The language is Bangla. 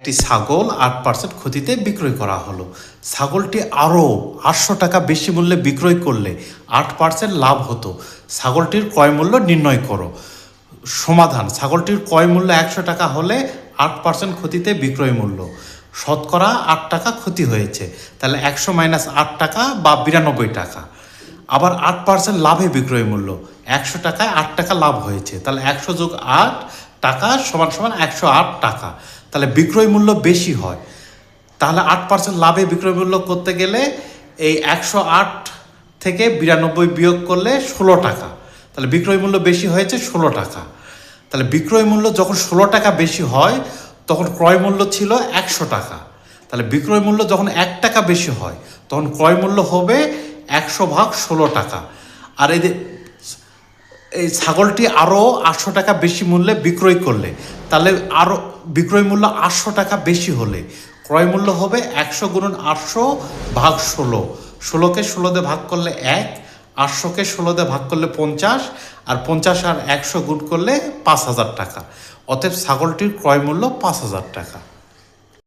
একটি ছাগল 8% ক্ষতিতে বিক্রয় করা হলো। ছাগলটি আরও 800 টাকা বেশি মূল্যে বিক্রয় করলে 8% লাভ হতো। ছাগলটির ক্রয় মূল্য নির্ণয় করো। সমাধান: ছাগলটির ক্রয় মূল্য 100 টাকা হলে 8% ক্ষতিতে বিক্রয় মূল্য, শতকরা 8 টাকা ক্ষতি হয়েছে, তাহলে 100 মাইনাস 8 টাকা বা 92 টাকা। আবার 8% লাভে বিক্রয় মূল্য, 100 টাকায় 8 টাকা লাভ হয়েছে, তাহলে 100 যোগ 8 টাকা সমান সমান 108 টাকা, তাহলে বিক্রয় মূল্য বেশি হয়। তাহলে 8% লাভে বিক্রয় মূল্য করতে গেলে এই 108 থেকে 92 বিয়োগ করলে 16 টাকা, তাহলে বিক্রয় মূল্য বেশি হয়েছে 16 টাকা। তাহলে বিক্রয় মূল্য যখন 16 টাকা বেশি হয় তখন ক্রয় মূল্য ছিল 100 টাকা। তাহলে বিক্রয় মূল্য যখন 1 টাকা বেশি হয় তখন ক্রয় মূল্য হবে 100 ভাগ 16 টাকা। আর এই ছাগলটি আরও 800 টাকা বেশি মূল্যে বিক্রয় করলে, তাহলে আরও বিক্রয় মূল্য 800 টাকা বেশি হলে ক্রয় মূল্য হবে 100 গুণন 800 ভাগ 16। 16কে 16 দিয়ে ভাগ করলে 1, 800কে 16 দিয়ে ভাগ করলে 50, আর 50 আর 100 গুণ করলে 5000 টাকা। অতএব ছাগলটির ক্রয় মূল্য 5000 টাকা।